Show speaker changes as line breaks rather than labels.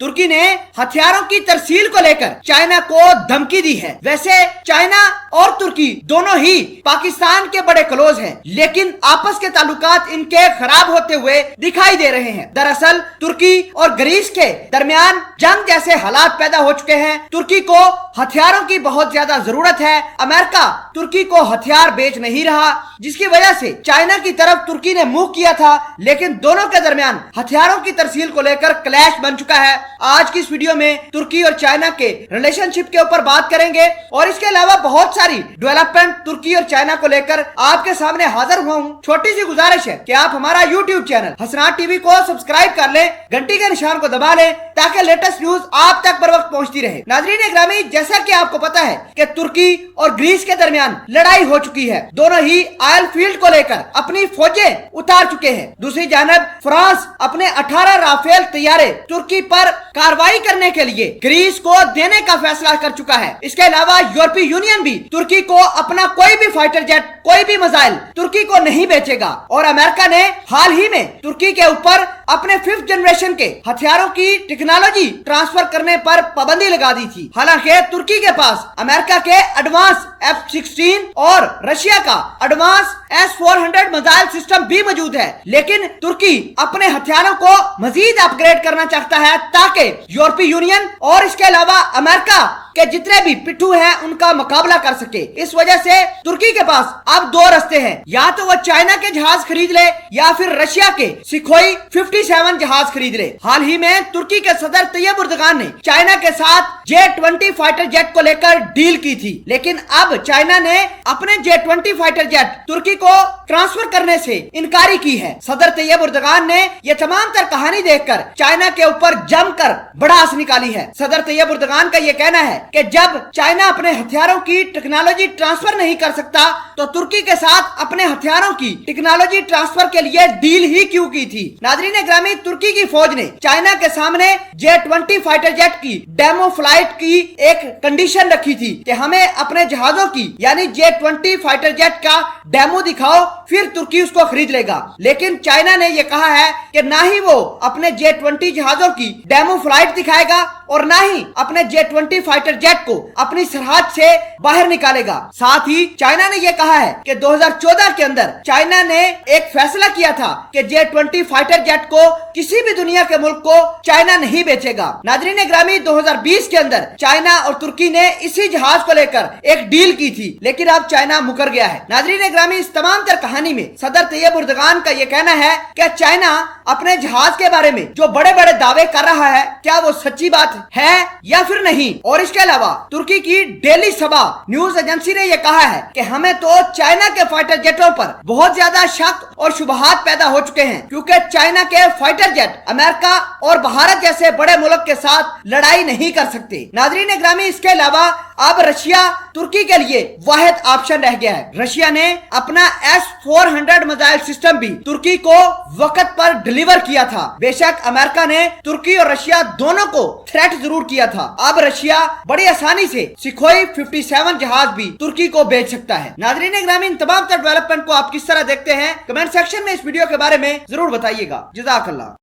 तुर्की ने हथियारों की तरसील को लेकर चाइना को धमकी दी है। वैसे चाइना और तुर्की दोनों ही पाकिस्तान के बड़े क्लोज हैं, लेकिन आपस के ताल्लुकात इनके खराब होते हुए दिखाई दे रहे हैं। दरअसल तुर्की और ग्रीस के दरमियान जंग जैसे हालात पैदा हो चुके हैं। तुर्की को हथियारों की बहुत ज्यादा जरूरत है। अमेरिका तुर्की को हथियार बेच नहीं रहा, जिसकी वजह से चाइना की तरफ तुर्की ने मुंह किया था, लेकिन दोनों के दरमियान हथियारों की तरसील को लेकर क्लैश बन चुका है। आज की इस वीडियो में तुर्की और चाइना के रिलेशनशिप के ऊपर बात करेंगे और इसके अलावा बहुत सारी डेवलपमेंट तुर्की और चाइना को लेकर आपके सामने हाजिर हुआ हूँ। छोटी सी गुजारिश है कि आप हमारा यूट्यूब चैनल हसनाट टीवी को सब्सक्राइब कर लें, घंटी के निशान को दबा लें ताकि लेटेस्ट न्यूज आप तक बर वक्त पहुंचती रहे। नाजरीन ग्रामी, जैसा कि आपको पता है कि तुर्की और ग्रीस के दरमियान लड़ाई हो चुकी है। दोनों ही ऑयल फील्ड को लेकर अपनी फौजें उतार चुके हैं। दूसरी जानब फ्रांस अपने 18 राफेल तैयारे तुर्की पर कार्रवाई करने के लिए ग्रीस को देने का फैसला कर चुका है। इसके अलावा यूरोपीय यूनियन भी तुर्की को अपना कोई भी फाइटर जेट, कोई भी मिसाइल तुर्की को नहीं बेचेगा। और अमेरिका ने हाल ही में तुर्की के ऊपर अपने 5th जनरेशन के हथियारों की टेक्नोलॉजी ट्रांसफर करने पर पाबंदी लगा दी थी। हालांकि तुर्की के पास अमेरिका के एडवांस F-16 और रशिया का एडवांस S-400 मिसाइल सिस्टम भी मौजूद है, लेकिन तुर्की अपने हथियारों को मजीद अपग्रेड करना चाहता है ताकि यूरोपीय यूनियन और इसके अलावा अमेरिका के जितने भी पिट्ठू हैं उनका मुकाबला कर सके। इस वजह से तुर्की के पास अब दो रास्ते हैं, या तो वो चाइना के जहाज खरीद ले या फिर रशिया के सुखोई 57 जहाज खरीद ले। हाल ही में तुर्की के सदर तैयब उर्दगान ने चाइना के साथ J-20 फाइटर जेट को लेकर डील की थी, लेकिन अब चाइना ने अपने J-20 फाइटर जेट तुर्की को ट्रांसफर करने से इनकारी की है। सदर तैयब उर्दगान ने यह तमाम तर कहानी देखकर चाइना के ऊपर जमकर भड़ास निकाली है। सदर तैयब उर्दगान का यह कहना है कि जब चाइना अपने हथियारों की टेक्नोलॉजी ट्रांसफर नहीं कर सकता तो तुर्की के साथ अपने हथियारों की टेक्नोलॉजी ट्रांसफर के लिए डील ही क्यों की थी। नाजरीन ग्रामी, तुर्की की फौज ने चाइना के सामने J-20 फाइटर जेट की डेमो फ्लाइट की एक कंडीशन रखी थी कि हमें अपने जहाजों की यानी J-20 फाइटर जेट का डेमो दिखाओ, फिर तुर्की उसको खरीद लेगा। लेकिन चाइना ने यह कहा है कि ना ही वो अपने J-20 जहाजों की डेमो फ्लाइट दिखाएगा और ना ही अपने J-20 फाइटर जेट को अपनी सरहद से बाहर निकालेगा। साथ ही चाइना ने यह कहा है कि 2014 के अंदर चाइना ने एक फैसला किया था कि J-20 फाइटर जेट को किसी भी दुनिया के मुल्क को चाइना नहीं बेचेगा। नाजरीन ग्रामी, 2020 के अंदर चाइना और तुर्की ने इसी जहाज को लेकर एक डील की थी, लेकिन अब चाइना मुकर गया है। नाजरीन ग्रामी, इस तमाम तर कहानी में सदर तैयब उर्दगान का यह कहना है कि चाइना अपने जहाज के बारे में जो बड़े बड़े दावे कर रहा है, क्या वो सच्ची बात है या फिर नहीं। और इसके अलावा तुर्की की डेली सबा न्यूज एजेंसी ने यह कहा है कि हमें तो चाइना के फाइटर जेटों पर बहुत ज्यादा शक और शुबहात पैदा हो चुके हैं, क्योंकि चाइना के फाइटर जेट अमेरिका और भारत जैसे बड़े मुल्क के साथ लड़ाई नहीं कर सकते। नाजरीन ग्रामी, इसके अलावा अब रशिया तुर्की के लिए वाहिद ऑप्शन रह गया है। रशिया ने अपना S-400 मिसाइल सिस्टम भी तुर्की को वक्त पर डिलीवर किया था। बेशक अमेरिका ने तुर्की और रशिया दोनों को थ्रेट जरूर किया था। अब रशिया बड़ी आसानी से सुखोई 57 जहाज भी तुर्की को बेच सकता है। नाजरीन ग्रामी, इन तमाम डेवलपमेंट को आप किस तरह देखते हैं, कमेंट सेक्शन में इस वीडियो के बारे में जरूर बताइएगा। जज़ाकल्लाह।